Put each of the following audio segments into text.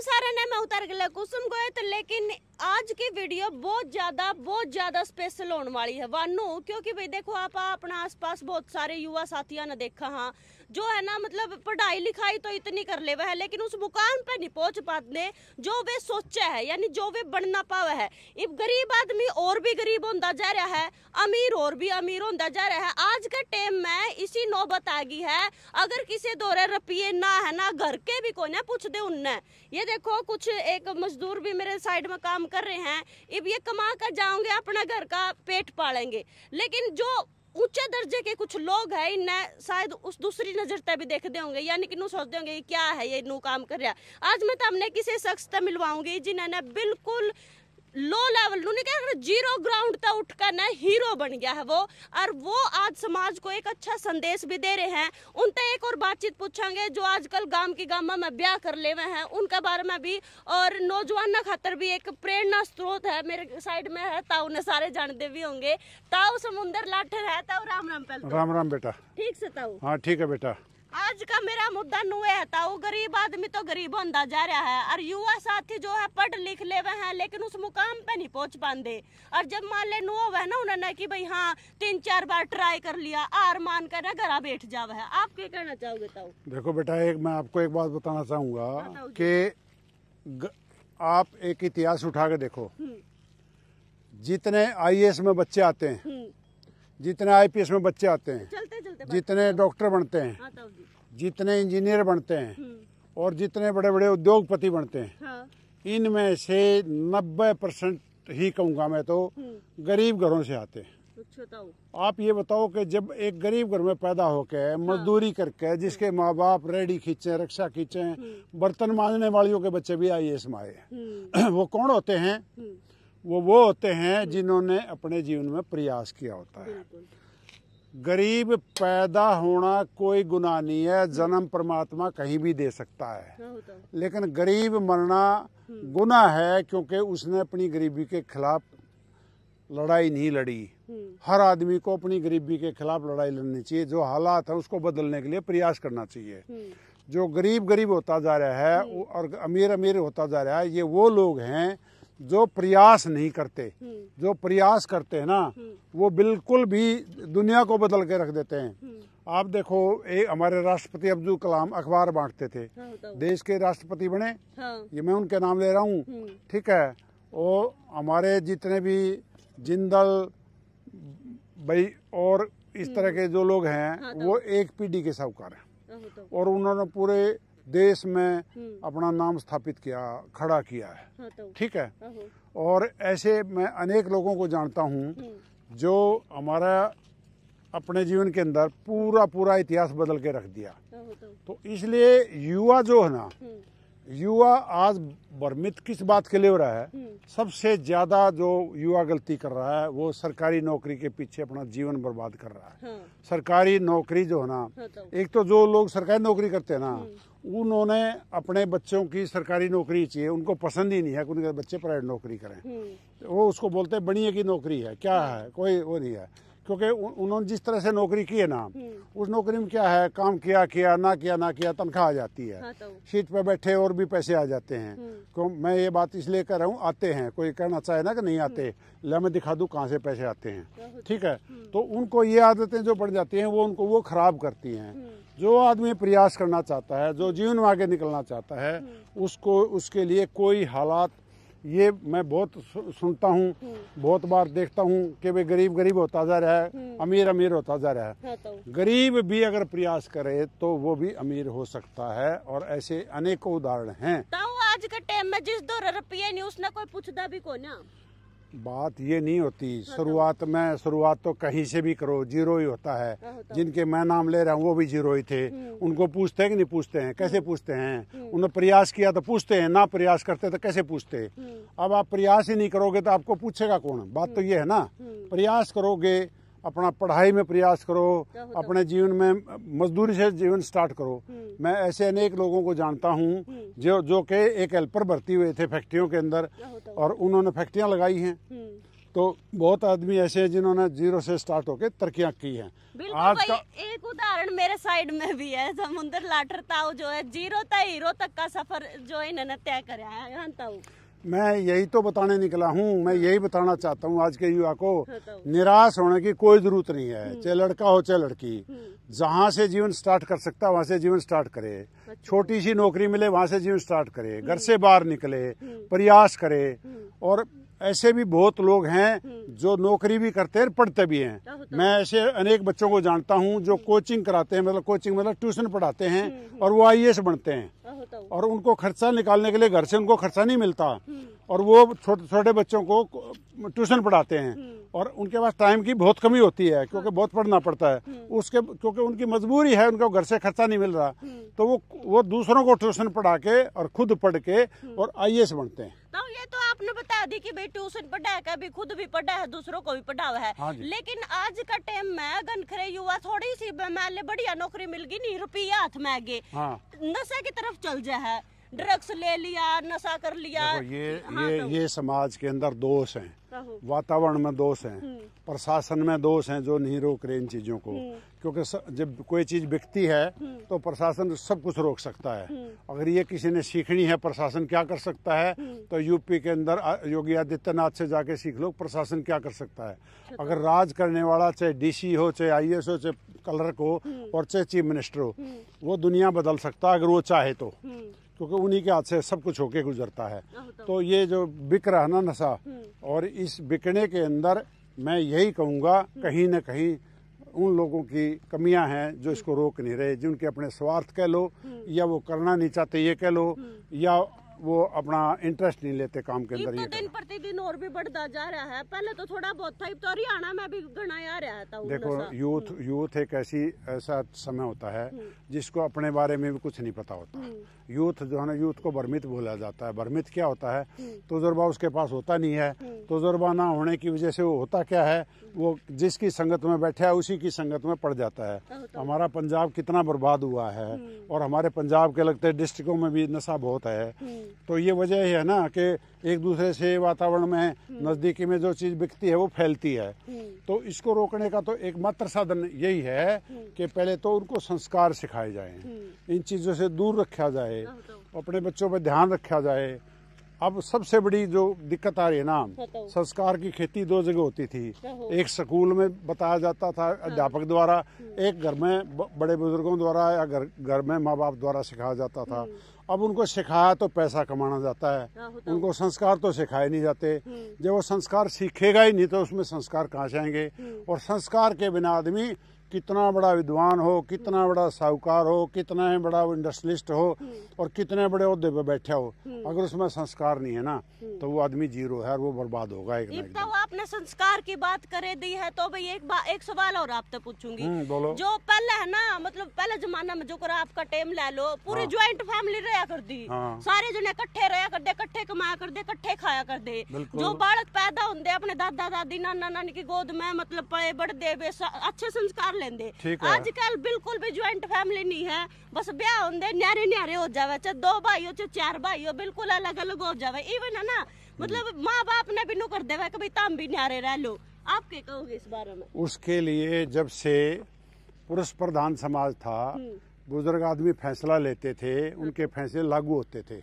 सारे ने मैं उतर गया कुसुम गए तो, लेकिन आज की वीडियो बहुत ज्यादा स्पेशल होने वाली है वानू, क्योंकि भाई देखो आप अपना आसपास बहुत सारे युवा साथियों ने देखा हाँ जो है ना, मतलब पढ़ाई लिखाई तो इतनी कर ले वह है, लेकिन उस मुकाम पे नहीं पहुंच पाते जो वे सोचा है, यानी जो वे बनना पावे है। अब गरीब आदमी और भी गरीब होता जा रहा है, अमीर और भी अमीर होता जा रहा है। आज के टाइम में इसी नौबत आ गई है, अगर किसी दौरे रुपये ना है ना घर के भी कोई ना पूछ दे उनने। ये देखो कुछ एक मजदूर भी मेरे साइड में काम कर रहे हैं, अब ये कमा कर जाओगे अपना घर का पेट पालेंगे, लेकिन जो ऊंचे दर्जे के कुछ लोग हैं इन्हें शायद उस दूसरी नजर तक भी देखते होंगे, यानी कि सोचते होंगे क्या है ये नू काम कर रहा है। आज मैं हमने किसी शख्स से मिलवाऊंगी जिन्होंने बिल्कुल लो लेवल जीरो ग्राउंड तक उठकर ना हीरो बन गया है वो, और वो आज समाज को एक अच्छा संदेश भी दे रहे हैं। उनसे एक और बातचीत पूछेंगे जो आजकल गांव की गामा में ब्याह कर ले हुए हैं उनके बारे में भी, और नौजवान खातर भी एक प्रेरणा स्रोत है। मेरे साइड में है ताऊ ने सारे जानते भी होंगे, ताऊ समुंदर लाठर है। ताऊ राम राम। पहले राम राम बेटा। ठीक से ताऊ? हाँ ठीक है बेटा। आज का मेरा मुद्दा नुए है ताऊ, गरीब आदमी तो गरीब होता जा रहा है, और युवा साथी जो है पढ़ लिख ले हुए हैं लेकिन उस मुकाम पे नहीं पहुंच पाते। और जब मान ले नुआ हुआ है ना उन्होंने कि भाई हाँ 3-4 बार ट्राई कर लिया, आर मान कर घरा बैठ जावा है। आप क्या कहना चाहोगे ताऊ? देखो बेटा, मैं आपको एक बात बताना चाहूंगा कि आप एक इतिहास उठा के देखो, जितने IAS में बच्चे आते हैं, जितने IPS में बच्चे आते हैं, जितने डॉक्टर बनते हैं, जितने इंजीनियर बनते हैं, और जितने बड़े बड़े उद्योगपति बनते हैं, इनमें से 90% ही कहूँगा मैं तो गरीब घरों से आते हैं। आप ये बताओ कि जब एक गरीब घर में पैदा होकर मजदूरी करके, जिसके माँ बाप रेडी खींचे, रिक्शा खींचे, बर्तन मांजने वालियों के बच्चे भी IAS में आए, वो कौन होते हैं? वो होते हैं जिन्होंने अपने जीवन में प्रयास किया होता है। गरीब पैदा होना कोई गुनाह नहीं है, जन्म परमात्मा कहीं भी दे सकता है, लेकिन गरीब मरना गुनाह है, क्योंकि उसने अपनी गरीबी के खिलाफ लड़ाई नहीं लड़ी। हर आदमी को अपनी गरीबी के खिलाफ लड़ाई लड़नी चाहिए, जो हालात है उसको बदलने के लिए प्रयास करना चाहिए। जो गरीब होता जा रहा है और अमीर होता जा रहा है, ये वो लोग हैं जो प्रयास नहीं करते। जो प्रयास करते हैं ना वो बिल्कुल भी दुनिया को बदल के रख देते हैं। आप देखो, हमारे राष्ट्रपति अब्दुल कलाम अखबार बांटते थे, देश के राष्ट्रपति बने, ये मैं उनके नाम ले रहा हूँ, ठीक है। और हमारे जितने भी जिंदल भाई और इस तरह के जो लोग हैं वो एक पीढ़ी के साहूकार हैं, और उन्होंने पूरे देश में अपना नाम स्थापित किया, खड़ा किया है, ठीक है। और ऐसे मैं अनेक लोगों को जानता हूँ जो हमारा अपने जीवन के अंदर पूरा इतिहास बदल के रख दिया। तो इसलिए युवा जो है ना, युवा आज भ्रमित किस बात के लिए हो रहा है? सबसे ज्यादा जो युवा गलती कर रहा है वो सरकारी नौकरी के पीछे अपना जीवन बर्बाद कर रहा है। सरकारी नौकरी जो है ना, एक तो जो लोग सरकारी नौकरी करते हैं ना, उन्होंने अपने बच्चों की सरकारी नौकरी चाहिए, उनको पसंद ही नहीं है कि उनके बच्चे प्राइवेट नौकरी करें। वो उसको बोलते हैं बनिए की नौकरी है, क्या है, कोई वो नहीं है, क्योंकि उन्होंने जिस तरह से नौकरी की है ना, उस नौकरी में क्या है, काम किया ना किया तनख्वाह आ जाती है, सीट पे बैठे और भी पैसे आ जाते हैं। तो मैं ये बात इसलिए कर रहा हूँ, आते हैं, कोई कहना चाहे ना कि नहीं आते, ले मैं दिखा दूँ कहाँ से पैसे आते हैं, ठीक है। तो उनको ये आदतें जो पड़ जाती हैं वो उनको वो खराब करती हैं। जो आदमी प्रयास करना चाहता है, जो जीवन में आगे निकलना चाहता है, उसको उसके लिए कोई हालात, ये मैं बहुत सुनता हूँ, बहुत बार देखता हूँ कि वे गरीब होता जा रहा है, अमीर होता जा रहा है। गरीब भी अगर प्रयास करे तो वो भी अमीर हो सकता है, और ऐसे अनेकों उदाहरण हैं। तो आज के टाइम में जिस दो रुपये नहीं उसने कोई पूछता भी को ना, बात ये नहीं होती। शुरुआत तो कहीं से भी करो, जीरो ही होता है। जिनके मैं नाम ले रहा हूँ वो भी जीरो ही थे। उनको पूछते हैं कि नहीं पूछते हैं? कैसे पूछते हैं? उन्होंने प्रयास किया तो पूछते हैं, ना प्रयास करते तो कैसे पूछते? अब आप प्रयास ही नहीं करोगे तो आपको पूछेगा कौन? बात तो ये है ना, प्रयास करोगे, अपना पढ़ाई में प्रयास करो, अपने जीवन में मजदूरी से जीवन स्टार्ट करो। मैं ऐसे अनेक लोगों को जानता हूँ जो कि एक हेल्पर भर्ती हुए थे फैक्ट्रियों के अंदर, और उन्होंने फैक्ट्रियाँ लगाई हैं, तो बहुत आदमी ऐसे हैं जिन्होंने जीरो से स्टार्ट होकर तरक्कियां की हैं। आज का एक उदाहरण मेरे साइड में भी है, समुद्र लाटर ताऊ जो है जीरो से हीरो तक का सफर जो इन्होंने तय कराया है। ताऊ मैं यही तो बताने निकला हूँ, मैं यही बताना चाहता हूँ आज के युवा को निराश होने की कोई जरूरत नहीं है। चाहे लड़का हो चाहे लड़की, जहाँ से जीवन स्टार्ट कर सकता है वहाँ से जीवन स्टार्ट करे। छोटी सी नौकरी मिले वहाँ से जीवन स्टार्ट करे, घर से बाहर निकले, प्रयास करे। और ऐसे भी बहुत लोग हैं जो नौकरी भी करते हैं, पढ़ते भी हैं। मैं ऐसे अनेक बच्चों को जानता हूं जो कोचिंग कराते हैं, मतलब कोचिंग मतलब ट्यूशन पढ़ाते हैं और वो IAS बनते हैं और उनको खर्चा निकालने के लिए घर से उनको खर्चा नहीं मिलता और वो छोटे बच्चों को ट्यूशन पढ़ाते हैं और उनके पास टाइम की बहुत कमी होती है क्योंकि बहुत पढ़ना पड़ता है उसके, क्योंकि उनकी मजबूरी है, उनको घर से खर्चा नहीं मिल रहा, तो वो दूसरों को ट्यूशन पढ़ा के और खुद पढ़ के और IAS बनते हैं। तो ये तो आपने बता दी कि भाई ट्यूशन पढ़ा है, कभी खुद भी पढ़ा है, दूसरों को भी पढ़ा हुआ है। हाँ, लेकिन आज का टाइम में गनखरे युवा थोड़ी सी मैंने बढ़िया नौकरी मिल गई, नहीं रुपया हाथ में आगे नशे की तरफ चल जाए, ड्रग्स ले लिया, नशा कर लिया। ये समाज के अंदर दोष हैं, वातावरण में दोष हैं, प्रशासन में दोष हैं जो नहीं रोक रहे इन चीजों को। क्योंकि जब कोई चीज बिकती है तो प्रशासन सब कुछ रोक सकता है। अगर ये किसी ने सीखनी है प्रशासन क्या कर सकता है, तो यूपी के अंदर योगी आदित्यनाथ से जाके सीख लो प्रशासन क्या कर सकता है। अगर राज करने वाला चाहे DC हो, चाहे IAS हो, चाहे क्लर्क हो और चाहे चीफ मिनिस्टर हो, वो दुनिया बदल सकता है अगर वो चाहे तो, क्योंकि उन्हीं के हाथ से सब कुछ होके गुजरता है। तो ये जो बिक रहा ना नशा, और इस बिकने के अंदर मैं यही कहूँगा कहीं न कहीं उन लोगों की कमियां हैं जो इसको रोक नहीं रहे, जिनके अपने स्वार्थ कह लो या वो करना नहीं चाहते ये कह लो या वो अपना इंटरेस्ट नहीं लेते काम के अंदर। ये दिन प्रतिदिन और भी बढ़ता जा रहा है, पहले तो थोड़ा बहुत था, तो हरियाणा में भी घना आ रहा था। देखो यूथ एक ऐसा समय होता है जिसको अपने बारे में भी कुछ नहीं पता होता। यूथ जो है ना, यूथ को भ्रमित बोला जाता है। भ्रमित क्या होता है, तजुर्बा उसके पास होता नहीं है। तजुर्बा ना होने की वजह से वो होता क्या है, वो जिसकी संगत में बैठा है उसी की संगत में पड़ जाता है। हमारा पंजाब कितना बर्बाद हुआ है और हमारे पंजाब के लगते डिस्ट्रिक्टों में भी नशा बहुत है। तो ये वजह है ना कि एक दूसरे से वातावरण में नजदीकी में जो चीज बिकती है वो फैलती है। तो इसको रोकने का तो एकमात्र साधन यही है कि पहले तो उनको संस्कार सिखाए जाएं, इन चीजों से दूर रखा जाए, अपने बच्चों पर ध्यान रखा जाए। अब सबसे बड़ी जो दिक्कत आ रही है ना, संस्कार की खेती 2 जगह होती थी। एक स्कूल में बताया जाता था अध्यापक द्वारा, एक घर में बड़े बुजुर्गों द्वारा या घर में माँ बाप द्वारा सिखाया जाता था। अब उनको सिखाया तो पैसा कमाना जाता है, उनको संस्कार तो सिखाए नहीं जाते। जब वो संस्कार सीखेगा ही नहीं तो उसमें संस्कार कहाँ से आएंगे। और संस्कार के बिना आदमी कितना बड़ा विद्वान हो, कितना बड़ा साहूकार हो, कितना ही बड़ा इंडस्ट्रियलिस्ट हो और कितने बड़े ओहदे पे बैठा हो, अगर उसमें संस्कार नहीं है ना तो वो आदमी जीरो है और वो बर्बाद होगा। एक आपने संस्कार की बात करे दी है तो भाई एक सवाल और आपसे पूछूंगी। जो पहले है ना, मतलब पहले जमाना में जो कर आपका टाइम ले लो, पूरी ज्वाइंट फैमिली रहा कर दी, सारे जने इकट्ठे रहा कर दे, इकट्ठे कमाया कर दे, इकट्ठे खाया कर दे। जो बालक पैदा होंगे अपने दादा दादी नाना नानी की गोद में मतलब पले बढ़ दे, अच्छे संस्कार लेंदे। आजकल बिल्कुल भी ज्वाइंट फैमिली नहीं है, बस ब्याह होंगे न्यारे न्यारे हो जावे, चाहे 2 भाई हो चाहे 4 भाई हो, बिल्कुल अलग अलग हो जावे। इवन है ना, मतलब माँ बाप ने भी नु कर देवे कि भाई तुम भी न्यारे रह लो। आप क्या कहोगे इस बारे में? उसके लिए जब से पुरुष प्रधान समाज था, बुजुर्ग आदमी फैसला लेते थे, उनके फैसले लागू होते थे।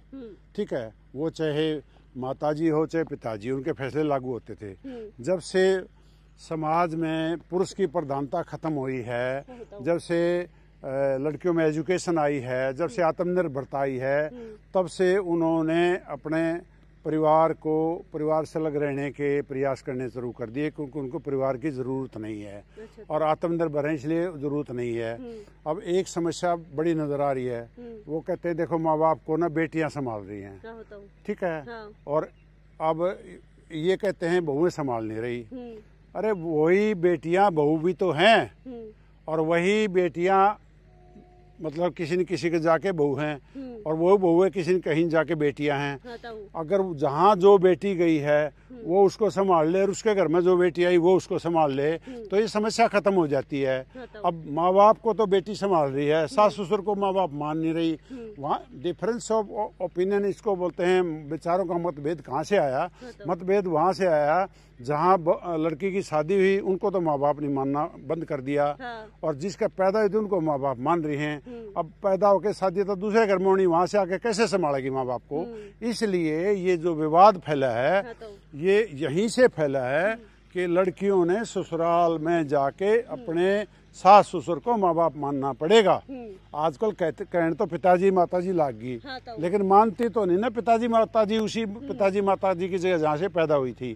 ठीक है, वो चाहे माताजी हो चाहे पिताजी, उनके फैसले लागू होते थे। जब से समाज में पुरुष की प्रधानता खत्म हुई है, जब से लड़कियों में एजुकेशन आई है, जब से आत्मनिर्भरता आई है, तब से उन्होंने अपने परिवार से अलग रहने के प्रयास करने शुरू कर दिए, क्योंकि उनको परिवार की ज़रूरत नहीं है और आत्मनिर्भर है इसलिए ज़रूरत नहीं है। अब एक समस्या बड़ी नज़र आ रही है, वो कहते हैं देखो माँ बाप को ना बेटियां संभाल रही हैं, ठीक है, और अब ये कहते हैं बहुएं संभाल नहीं रही। अरे वही बेटियां बहू भी तो हैं और वही बेटियां मतलब किसी न किसी के जाके बहू हैं और वो बहू है किसी न कहीं जाके बेटियां हैं। अगर जहाँ जो बेटी गई है वो उसको संभाल ले और उसके घर में जो बेटी आई वो उसको संभाल ले तो ये समस्या खत्म हो जाती है। अब माँ बाप को तो बेटी संभाल रही है, सास ससुर को माँ बाप मान नहीं रही। वहाँ डिफरेंस ऑफ ओपिनियन इसको बोलते हैं। विचारों का मतभेद कहाँ से आया? मतभेद वहाँ से आया जहाँ लड़की की शादी हुई उनको तो माँ बाप नहीं मानना बंद कर दिया। और जिसका पैदा हुई थी उनको माँ बाप मान रही हैं। अब पैदा होकर शादी तो दूसरे घर में होनी, वहाँ से आके कैसे संभालेगी माँ बाप को? इसलिए ये जो विवाद फैला है ये यहीं से फैला है कि लड़कियों ने ससुराल में जाके अपने सास ससुर को माँ बाप मानना पड़ेगा। आजकल कहने तो पिताजी माताजी लाग गई, लेकिन मानती तो नहीं ना पिताजी माताजी, उसी पिताजी माताजी की जगह जहाँ से पैदा हुई थी।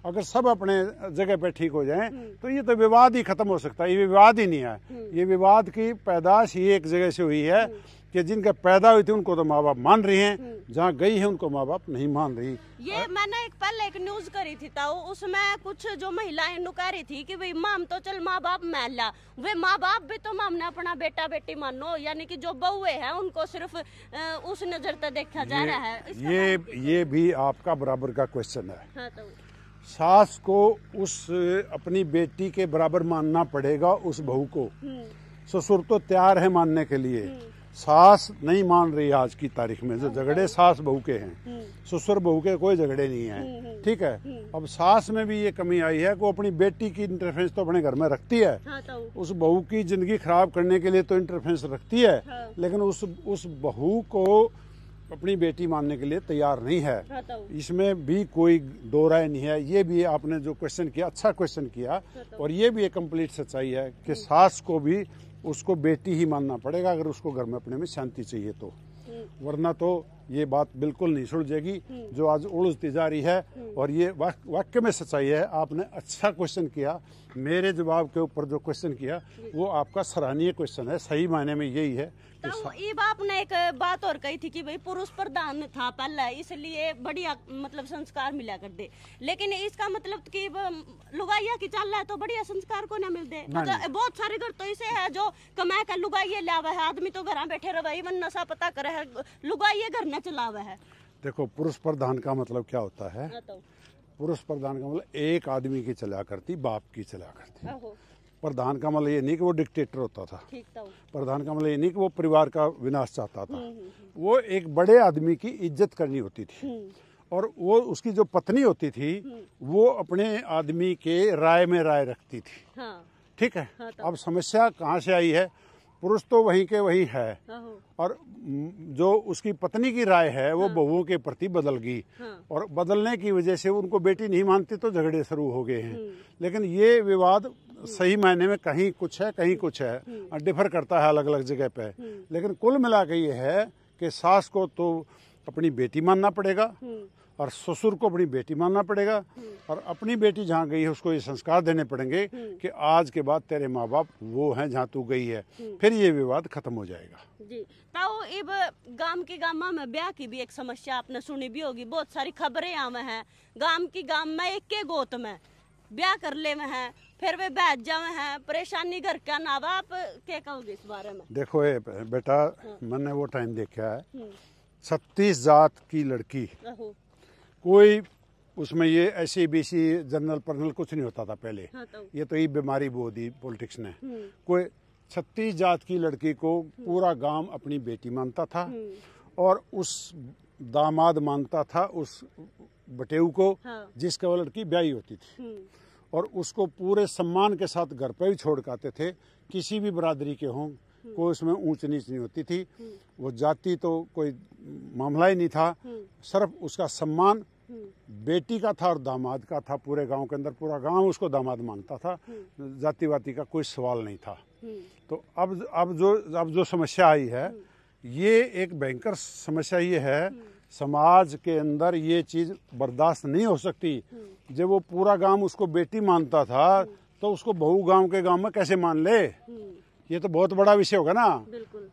अगर सब अपने जगह पे ठीक हो जाएं तो ये तो विवाद ही खत्म हो सकता है। ये विवाद ही नहीं है, ये विवाद की पैदाश ही एक जगह से हुई है कि जिनका पैदा हुई थी उनको तो माँ बाप मान रही हैं, जहाँ गई है उनको माँ बाप नहीं मान रही। ये मैंने पहले एक न्यूज करी थी ताऊ, उसमें कुछ जो महिलाएं नुका रही थी कि भाई माम तो चल माँ बाप मैला, वे माँ बाप भी तो माम ने अपना बेटा बेटी मानो, यानी कि जो बहुए हैं उनको सिर्फ उस नजर से देखा जा रहा है। ये भी आपका बराबर का क्वेश्चन है। हाँ, सास को उस अपनी बेटी के बराबर मानना पड़ेगा उस बहू को। ससुर तो तैयार है मानने के लिए, सास नहीं मान रही। आज की तारीख में जो झगड़े सास बहू के हैं, ससुर बहू के कोई झगड़े नहीं हैं। ठीक है, अब सास में भी ये कमी आई है कि वो अपनी बेटी की इंटरफेरेंस तो अपने घर में रखती है। उस बहू की जिंदगी खराब करने के लिए तो इंटरफेरेंस रखती है, लेकिन उस बहू को अपनी बेटी मानने के लिए तैयार नहीं है। इसमें भी कोई दो राय नहीं है। ये भी आपने जो क्वेश्चन किया, अच्छा क्वेश्चन किया, और ये भी एक कंप्लीट सच्चाई है कि सास को भी उसको बेटी ही मानना पड़ेगा अगर उसको घर में अपने में शांति चाहिए तो, वरना तो ये बात बिल्कुल नहीं सुलझेगी जो आज उलझती जा रही है। और ये वाक्य में सच्चाई है। आपने अच्छा क्वेश्चन किया, मेरे जवाब के ऊपर जो क्वेश्चन किया वो आपका सराहनीय क्वेश्चन है। सही मायने में यही है। तो ये आपने एक बात और कही थी कि भाई पुरुष प्रधान था पहले, इसलिए बढ़िया मतलब संस्कार मिला कर दे, लेकिन इसका मतलब कि लुगाइया की चाल है तो बढ़िया संस्कार को ना मिल दे। मतलब बहुत सारे घर तो इसे है जो कमा कर लुगाइये लावा है, आदमी तो घर बैठे रहे इवन नशा पता करे है, लुगाइये घर न चलावा है। देखो पुरुष प्रधान का मतलब क्या होता है? पुरुष प्रधान का मतलब एक आदमी की चला करती, बाप की चला करती। प्रधान का मतलब ये नहीं कि वो डिक्टेटर होता था। प्रधान का मतलब ये नहीं कि वो परिवार का विनाश चाहता था। वो एक बड़े आदमी की इज्जत करनी होती थी, और वो उसकी जो पत्नी होती थी वो अपने आदमी के राय में राय रखती थी। ठीक है। अब समस्या कहाँ से आई है? पुरुष तो वहीं के वहीं है, और जो उसकी पत्नी की राय है वो बहुओं के प्रति बदल गई, और बदलने की वजह से उनको बेटी नहीं मानती तो झगड़े शुरू हो गए हैं। लेकिन ये विवाद सही मायने में कहीं कुछ है कहीं कुछ है, डिफर करता है अलग अलग जगह पे। लेकिन कुल मिला के ये है कि सास को तो अपनी बेटी मानना पड़ेगा और ससुर को अपनी बेटी मानना पड़ेगा, और अपनी बेटी जहाँ गई है उसको ये संस्कार देने पड़ेंगे कि आज के बाद तेरे माँ बाप वो हैं जहाँ तू गई है। फिर ये विवाद खत्म हो जाएगा। जी ताऊ, अब गांव के गामा में ब्याह की भी एक समस्या आपने सुनी भी होगी, बहुत सारी खबरें आवे हैं। गांव में एक के गोत में ब्याह कर ले में है, फिर वे बैठ जावे हैं, परेशानी घर का ना। आप क्या कहोगे इस बारे में? देखो बेटा, मैंने वो टाइम देखा है, 36 जात की लड़की, कोई उसमें ये ऐसी बीसी जनरल पर्नल कुछ नहीं होता था पहले। ये तो ये बीमारी वो दी पॉलिटिक्स ने। कोई 36 जात की लड़की को पूरा गांव अपनी बेटी मानता था, और उस दामाद मानता था उस बटेऊ को जिसका वो लड़की ब्याही होती थी, और उसको पूरे सम्मान के साथ घर पे भी छोड़ के आते थे। किसी भी बरादरी के हों, कोई उसमें ऊंच नीच नहीं होती थी। वो जाति तो कोई मामला ही नहीं था, सिर्फ उसका सम्मान बेटी का था और दामाद का था। पूरे गांव के अंदर पूरा गांव उसको दामाद मानता था, जाति वाति का कोई सवाल नहीं था। तो अब जो समस्या आई है, ये एक भयंकर समस्या ये है, समाज के अंदर ये चीज बर्दाश्त नहीं हो सकती। जब वो पूरा गांव उसको बेटी मानता था तो उसको बहू गांव के गांव में कैसे मान ले? ये तो बहुत बड़ा विषय होगा ना।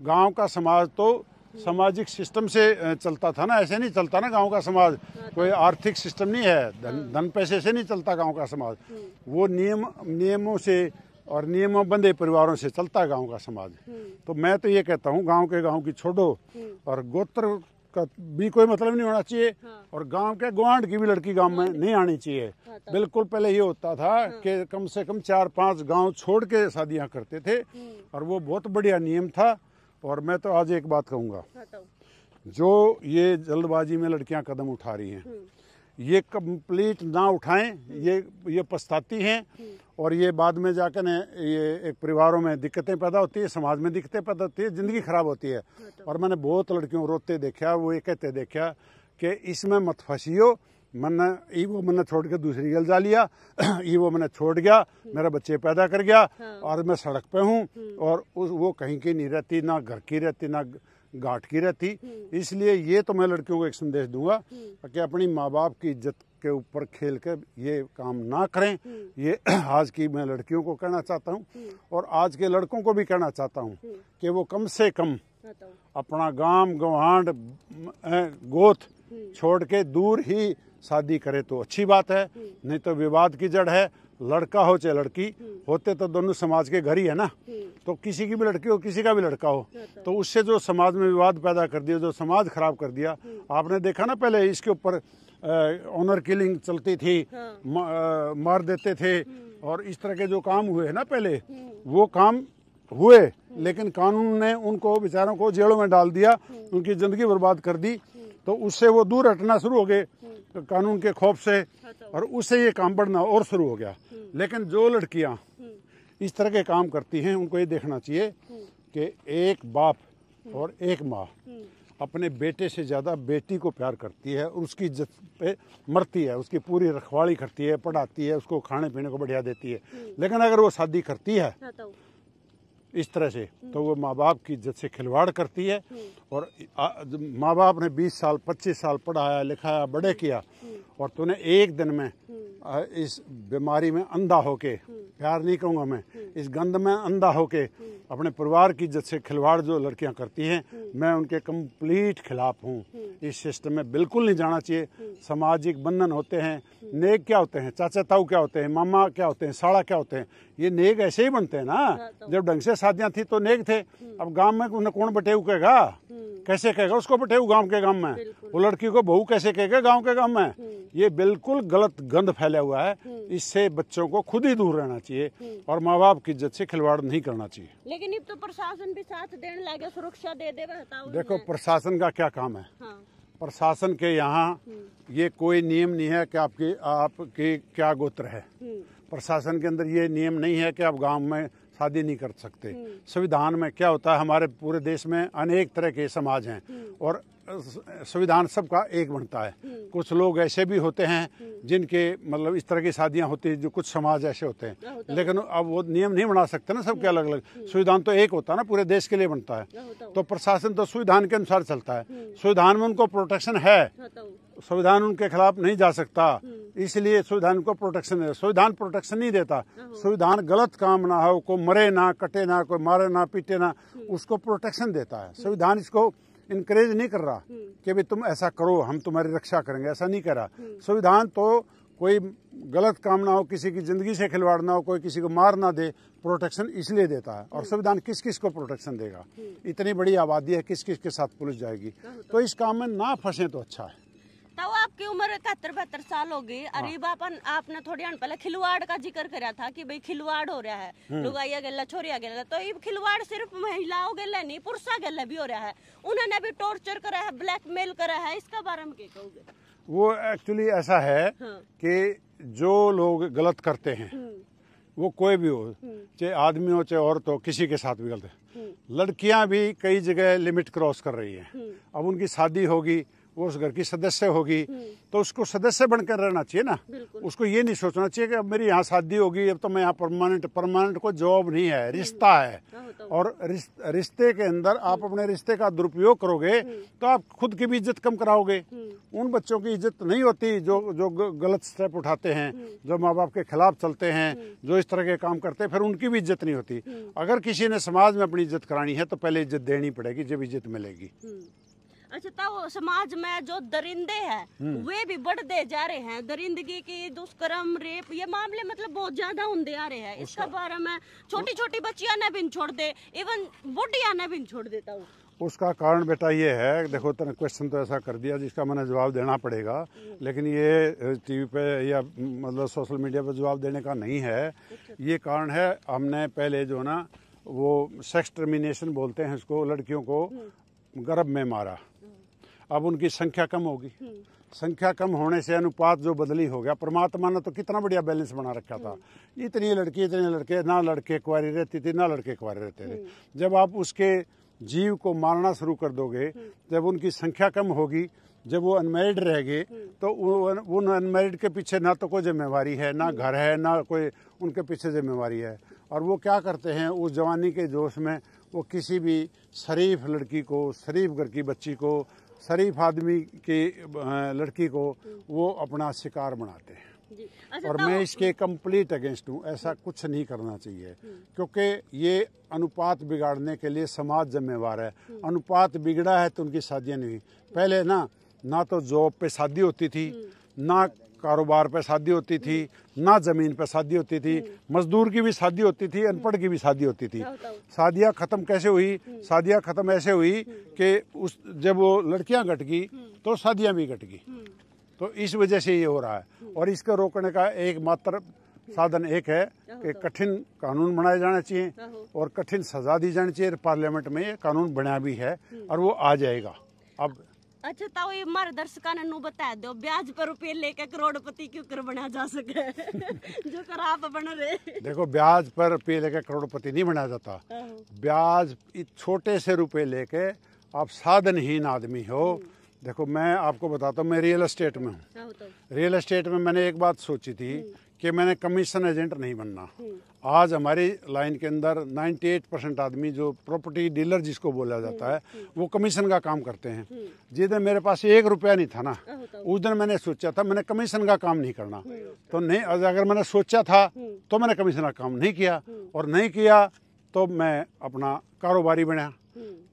गांव का समाज तो सामाजिक सिस्टम से चलता था ना, ऐसे नहीं चलता ना गांव का समाज। कोई आर्थिक सिस्टम नहीं है, धन पैसे से नहीं चलता गांव का समाज। वो नियमों से और नियमबद्ध परिवारों से चलता है गांव का समाज। तो मैं तो ये कहता हूँ गांव की छोड़ो और गोत्र का भी कोई मतलब नहीं होना चाहिए। और गांव के गुआंढ की भी लड़की गांव में नहीं आनी चाहिए। बिल्कुल पहले ये होता था कि कम से कम 4-5 गांव छोड़ के शादियां करते थे और वो बहुत बढ़िया नियम था। और मैं तो आज एक बात कहूँगा, जो ये जल्दबाजी में लड़कियां कदम उठा रही हैं, ये कंप्लीट ना उठाएं, ये पछताती हैं और ये बाद में जाकर ये एक परिवारों में दिक्कतें पैदा होती है, समाज में दिक्कतें पैदा होती है, ज़िंदगी खराब होती है। और मैंने बहुत लड़कियों रोते देखा, वो ये कहते देखा कि इसमें मत फंसियो, वो मैंने छोड़ के दूसरी गल जा लिया, वो मैंने छोड़ गया, मेरा बच्चे पैदा कर गया और मैं सड़क पे हूँ और वो कहीं की नहीं रहती, ना घर की रहती, ना घाट की रहती। इसलिए ये तो मैं लड़कियों को एक संदेश दूंगा कि अपनी माँ बाप की इज्जत के ऊपर खेल कर ये काम ना करें। ये आज की मैं लड़कियों को कहना चाहता हूँ और आज के लड़कों को भी कहना चाहता हूँ कि वो कम से कम अपना गांव गवांड गोथ छोड़ के दूर ही शादी करे तो अच्छी बात है। नहीं तो विवाद की जड़ है, लड़का हो चाहे लड़की, होते तो दोनों समाज के घर ही है ना। तो किसी की भी लड़की हो, किसी का भी लड़का हो, तो उससे जो समाज में विवाद पैदा कर दिया, जो समाज खराब कर दिया। आपने देखा ना पहले इसके ऊपर ऑनर किलिंग चलती थी, मार देते थे और इस तरह के जो काम हुए ना पहले, वो काम हुए, लेकिन कानून ने उनको बेचारों को जेलों में डाल दिया, उनकी जिंदगी बर्बाद कर दी। तो उससे वो दूर हटना शुरू हो गए कानून के खौफ से और उससे ये काम बढ़ना और शुरू हो गया। लेकिन जो लड़कियां इस तरह के काम करती हैं, उनको ये देखना चाहिए कि एक बाप और एक माँ अपने बेटे से ज़्यादा बेटी को प्यार करती है, उसकी इज्जत पे मरती है, उसकी पूरी रखवाली करती है, पढ़ाती है, उसको खाने पीने को बढ़िया देती है। लेकिन अगर वो शादी करती है इस तरह से, तो वो माँ बाप की इज्जत से खिलवाड़ करती है। और माँ बाप ने 20 साल 25 साल पढ़ाया लिखाया बड़े किया और तूने एक दिन में इस बीमारी में अंधा होके, प्यार नहीं कहूँगा मैं, इस गंद में अंधा होके अपने परिवार की इज्जत से खिलवाड़ जो लड़कियां करती हैं, मैं उनके कंप्लीट खिलाफ हूँ। इस सिस्टम में बिल्कुल नहीं जाना चाहिए। सामाजिक बंधन होते हैं, नेक क्या होते हैं, चाचा ताऊ क्या होते हैं, मामा क्या होते हैं, साड़ा क्या होते हैं, ये नेक ऐसे ही बनते हैं ना। जब ढंग से शादियां थी तो नेक थे। अब गांव में उन्हें कौन बटेऊ कहेगा, कैसे कहेगा उसको बटेऊ गांव के गांव में, वो लड़की को बहू कैसे कहेगा गांव के गांव में। ये बिल्कुल गलत गंद फैला हुआ है। इससे बच्चों को खुद ही दूर रहना चाहिए और माँ बाप की इज्जत से खिलवाड़ नहीं करना चाहिए। लेकिन अब तो प्रशासन भी साथ देने लगे, सुरक्षा दे दे। देखो प्रशासन का क्या काम है। प्रशासन के यहाँ ये कोई नियम नहीं है कि आपके क्या गोत्र है। प्रशासन के अंदर ये नियम नहीं है कि आप गांव में शादी नहीं कर सकते। संविधान में क्या होता है, हमारे पूरे देश में अनेक तरह के समाज हैं और संविधान सबका एक बनता है। कुछ लोग ऐसे भी होते हैं जिनके मतलब इस तरह की शादियां होती है, जो कुछ समाज ऐसे होते हैं, लेकिन अब वो नियम नहीं बना सकते ना सबके अलग अलग। संविधान तो एक होता है ना, पूरे देश के लिए बनता है। तो प्रशासन तो संविधान के अनुसार चलता है, संविधान में उनको प्रोटेक्शन है, संविधान उनके खिलाफ नहीं जा सकता, इसलिए संविधान को प्रोटेक्शन है। संविधान प्रोटेक्शन नहीं देता। संविधान गलत काम ना हो, कोई मरे ना, कटे ना, कोई मारे ना, पीटे ना, उसको प्रोटेक्शन देता है। संविधान इसको इनकरेज नहीं कर रहा कि भाई तुम ऐसा करो, हम तुम्हारी रक्षा करेंगे, ऐसा नहीं कर रहा। संविधान तो कोई गलत काम ना हो, किसी की जिंदगी से खिलवाड़ ना हो, कोई किसी को मार ना दे, प्रोटेक्शन इसलिए देता है। और संविधान किस किस को प्रोटेक्शन देगा? इतनी बड़ी आबादी है, किस किस के साथ पुलिस जाएगी? तो इस काम में ना फंसे तो अच्छा है। तो आपकी उम्र 71-72 साल होगी। अरे बापन आपने थोड़ी पहले खिलवाड़ का जिक्र करा था कि भाई खिलवाड़ हो रहा है, लुगाइया गेला छोरिया गेला। तो ये खिलवाड़ सिर्फ महिलाओं गेला नहीं, पुरुषा गेला भी हो रहा है। उन्होंने भी टॉर्चर करा है, ब्लैकमेल करा है, इसका बारे में क्या कहोगे? वो एक्चुअली ऐसा है कि जो लोग गलत करते हैं वो कोई भी हो, चाहे आदमी हो चाहे औरत हो, किसी के साथ भी गलत है। लड़कियां भी कई जगह लिमिट क्रॉस कर रही हैं। अब उनकी शादी होगी, वो उस घर की सदस्य होगी, तो उसको सदस्य बनकर रहना चाहिए ना। उसको ये नहीं सोचना चाहिए कि अब मेरी यहाँ शादी होगी, अब तो मैं यहाँ परमानेंट कोई जॉब नहीं है, रिश्ता है। और रिश्ते के अंदर आप अपने रिश्ते का दुरुपयोग करोगे तो आप खुद की भी इज्जत कम कराओगे। उन बच्चों की इज्जत नहीं होती जो गलत स्टेप उठाते हैं, जो माँ बाप के खिलाफ चलते हैं, जो इस तरह के काम करते हैं, फिर उनकी भी इज्जत नहीं होती। अगर किसी ने समाज में अपनी इज्जत करानी है तो पहले इज्जत देनी पड़ेगी, जब इज्जत मिलेगी। अच्छा, तो समाज में जो दरिंदे हैं वे भी बढ़ते जा रहे हैं। दरिंदगी की, दुष्कर्म, रेप, ये मामले मतलब बहुत ज्यादा होते आ रहे हैं। इसका बारे में छोटी छोटी बच्चियां ने भी छोड़ दे, इवन बुढ़िया ने भी छोड़ देता हूँ। उसका कारण बेटा ये है, देखो तेने क्वेश्चन तो ऐसा कर दिया जिसका मैंने जवाब देना पड़ेगा, लेकिन ये टीवी पे या मतलब सोशल मीडिया पे जवाब देने का नहीं है। ये कारण है, हमने पहले जो ना वो सेक्स टर्मिनेशन बोलते हैं उसको, लड़कियों को गर्भ में मारा। अब उनकी संख्या कम होगी, संख्या कम होने से अनुपात जो बदली हो गया। परमात्मा ने तो कितना बढ़िया बैलेंस बना रखा था, इतनी लड़की इतने लड़के, ना लड़के कुंवारी रहती थी ना लड़के कुंवारे रहते थे। जब आप उसके जीव को मारना शुरू कर दोगे, जब उनकी संख्या कम होगी, जब वो अनमैरिड रहेंगे, तो उन अनमैरिड के पीछे ना तो कोई जिम्मेवारी है, ना घर है, ना कोई उनके पीछे जिम्मेवारी है। और वो क्या करते हैं, उस जवानी के जोश में वो किसी भी शरीफ लड़की को, शरीफ घर की बच्ची को, शरीफ आदमी की लड़की को वो अपना शिकार बनाते हैं। अच्छा, और मैं इसके कंप्लीट अगेंस्ट हूँ। ऐसा कुछ नहीं करना चाहिए, क्योंकि ये अनुपात बिगाड़ने के लिए समाज जिम्मेवार है। अनुपात बिगड़ा है तो उनकी शादियाँ नहीं हुई। पहले ना तो जॉब पे शादी होती थी, ना कारोबार पे शादी होती थी, ना जमीन पे शादी होती थी। मजदूर की भी शादी होती थी, अनपढ़ की भी शादी होती थी। शादियाँ खत्म कैसे हुई? शादियाँ खत्म ऐसे हुई कि जब वो लड़कियाँ घट गई तो शादियाँ भी घट गई। तो इस वजह से ये हो रहा है। और इसको रोकने का एकमात्र साधन एक है कि कठिन कानून बनाए जाने चाहिए और कठिन सजा दी जानी चाहिए। पार्लियामेंट में ये कानून बना भी है और वो आ जाएगा अब। अच्छा, तो ये हमारे दर्शकों ने बता दो, ब्याज पर रुपये लेके करोड़पति क्यों कर बना जा सके जो कर आप बन रहे। देखो, ब्याज पर रुपये लेके करोड़पति नहीं बनाया जाता। ब्याज छोटे से रुपये लेके आप साधनहीन आदमी हो। देखो, मैं आपको बताता हूँ, मैं रियल एस्टेट में हूँ। रियल एस्टेट में मैंने एक बात सोची थी कि मैंने कमीशन एजेंट नहीं बनना। आज हमारी लाइन के अंदर 98% आदमी जो प्रॉपर्टी डीलर जिसको बोला जाता है, वो कमीशन का काम करते हैं। जिस दिन मेरे पास 1 रुपया नहीं था ना, उस दिन मैंने सोचा था मैंने कमीशन का काम नहीं करना। तो नहीं, अगर मैंने सोचा था तो मैंने कमीशन का काम नहीं किया, और नहीं किया तो मैं अपना कारोबारी बना।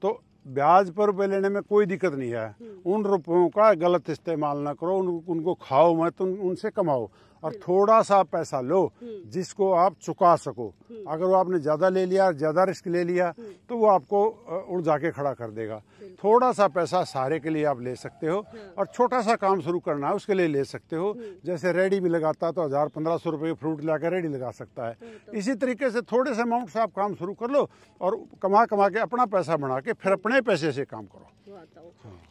तो ब्याज पर रुपये लेने में कोई दिक्कत नहीं है। उन रुपयों का गलत इस्तेमाल ना करो, उनको खाओ मत, उनसे कमाओ और थोड़ा सा पैसा लो जिसको आप चुका सको। अगर वो आपने ज़्यादा ले लिया, ज़्यादा रिस्क ले लिया, तो वो आपको उड़ के खड़ा कर देगा। थोड़ा सा पैसा सहारे के लिए आप ले सकते हो, और छोटा सा काम शुरू करना है उसके लिए ले सकते हो। जैसे रेडी भी लगाता तो 1000-1500 रुपये फ्रूट लाकर रेडी लगा सकता है। इसी तरीके से थोड़े से अमाउंट से आप काम शुरू कर लो और कमा के अपना पैसा बना के फिर अपने पैसे से काम करो।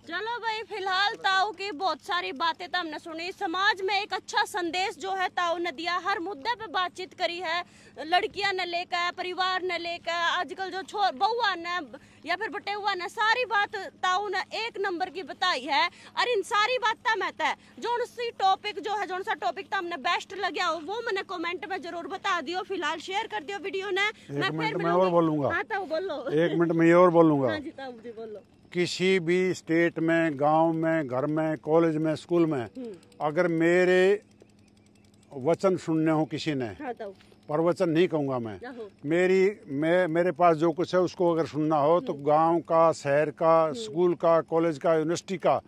चलो भाई, फिलहाल ताऊ की बहुत सारी बातें तो हमने सुनी। समाज में एक अच्छा संदेश जो है ताऊ ने दिया, हर मुद्दे पे बातचीत करी है, लड़कियां ने लेकर, परिवार ने लेकर, आजकल जो बहुआ ने या फिर बटे हुआ ने, सारी बात ताऊ ने 1 नंबर की बताई है। और इन सारी बात में जो सी टॉपिक जो है, जो सा टॉपिक हमने बेस्ट लगे हो वो मैंने कमेंट में जरूर बता दियो। फिलहाल शेयर कर दियो वीडियो ने। मैं और बोलूंगा। हाँ ताऊ बोलो। 1 मिनट में और बोलूंगा। हाँ जी ताऊ जी बोलो। किसी भी स्टेट में, गांव में, घर में, कॉलेज में, स्कूल में, अगर मेरे वचन सुनने हो किसी ने, प्रवचन नहीं कहूँगा मैं, मेरे पास जो कुछ है उसको अगर सुनना हो, तो गांव का, शहर का, स्कूल का, कॉलेज का, यूनिवर्सिटी का,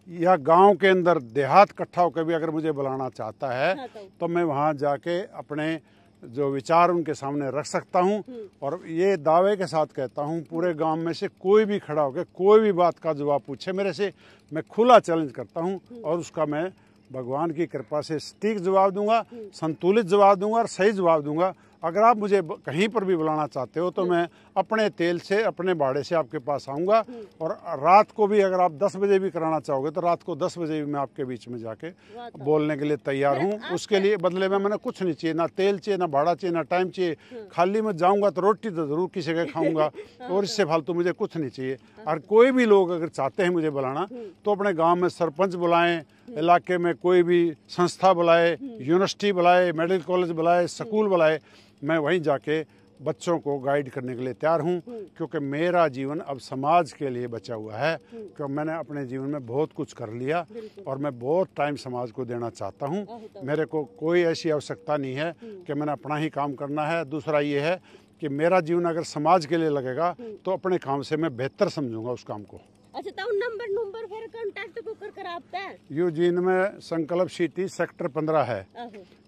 या गांव के अंदर देहात इकट्ठा होकर भी अगर मुझे बुलाना चाहता है तो मैं वहाँ जाके अपने जो विचार उनके सामने रख सकता हूं। और ये दावे के साथ कहता हूं, पूरे गांव में से कोई भी खड़ा होकर कोई भी बात का जवाब पूछे मेरे से, मैं खुला चैलेंज करता हूं और उसका मैं भगवान की कृपा से सटीक जवाब दूंगा, संतुलित जवाब दूंगा और सही जवाब दूंगा। अगर आप मुझे कहीं पर भी बुलाना चाहते हो तो मैं अपने तेल से, अपने बाड़े से आपके पास आऊँगा। और रात को भी अगर आप 10 बजे भी कराना चाहोगे तो रात को 10 बजे भी मैं आपके बीच में जाके बोलने के लिए तैयार हूँ। उसके लिए बदले में मैंने कुछ नहीं चाहिए, ना तेल चाहिए, ना भाड़ा चाहिए, ना टाइम चाहिए। खाली मैं जाऊँगा तो रोटी तो ज़रूर किसी के खाऊँगा, और इससे फालतू मुझे कुछ नहीं चाहिए। और कोई भी लोग अगर चाहते हैं मुझे बुलाना तो अपने गाँव में सरपंच बुलाएँ, इलाके में कोई भी संस्था बुलाए, यूनिवर्सिटी बुलाए, मेडिकल कॉलेज बुलाए, स्कूल बुलाए, मैं वहीं जाके बच्चों को गाइड करने के लिए तैयार हूं। क्योंकि मेरा जीवन अब समाज के लिए बचा हुआ है, क्योंकि मैंने अपने जीवन में बहुत कुछ कर लिया और मैं बहुत टाइम समाज को देना चाहता हूं। मेरे को कोई ऐसी आवश्यकता नहीं है कि मैंने अपना ही काम करना है। दूसरा ये है कि मेरा जीवन अगर समाज के लिए लगेगा तो अपने काम से मैं बेहतर समझूंगा उस काम को। अच्छा तो नंबर फिर कांटेक्ट को कर आपता है। यूजीन में संकल्प सिटी सेक्टर 15 है,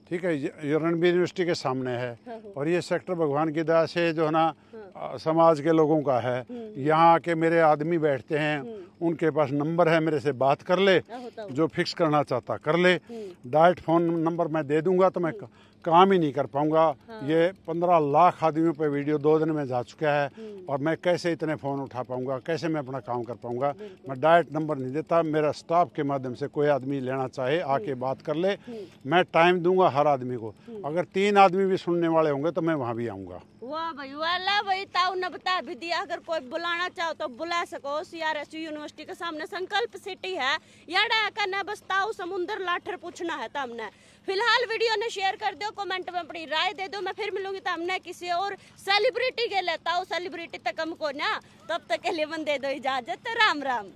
ठीक है, ये रणबीर यूनिवर्सिटी के सामने है। और ये सेक्टर भगवान की दया से जो है ना समाज के लोगों का है। यहाँ आके मेरे आदमी बैठते हैं, उनके पास नंबर है, मेरे से बात कर ले, जो फिक्स करना चाहता कर ले। डायरेक्ट फोन नंबर मैं दे दूंगा तो मैं काम ही नहीं कर पाऊंगा। ये 15 लाख आदमियों पे वीडियो 2 दिन में जा चुका है, और मैं कैसे इतने फ़ोन उठा पाऊंगा, कैसे मैं अपना काम कर पाऊंगा। मैं डायरेक्ट नंबर नहीं देता, मेरा स्टाफ के माध्यम से कोई आदमी लेना चाहे आके बात कर ले, मैं टाइम दूंगा हर आदमी को। अगर 3 आदमी भी सुनने वाले होंगे तो मैं वहाँ भी आऊँगा। वाह भाई वाला भाई, ताऊ ने बता भी दिया, अगर कोई बुलाना चाहो तो बुला सको। CRSU यूनिवर्सिटी के सामने संकल्प सिटी है, याडा करना बस ताऊ समुंदर लाठर पूछना है तमने। फिलहाल वीडियो ने शेयर कर दो, कमेंट में अपनी राय दे दो। मैं फिर मिलूंगी तमने किसी और सेलिब्रिटी के लिए, ताऊ सेलिब्रिटी तक हमको ना, तब तक के लिए मन दे दो इजाजत। राम राम।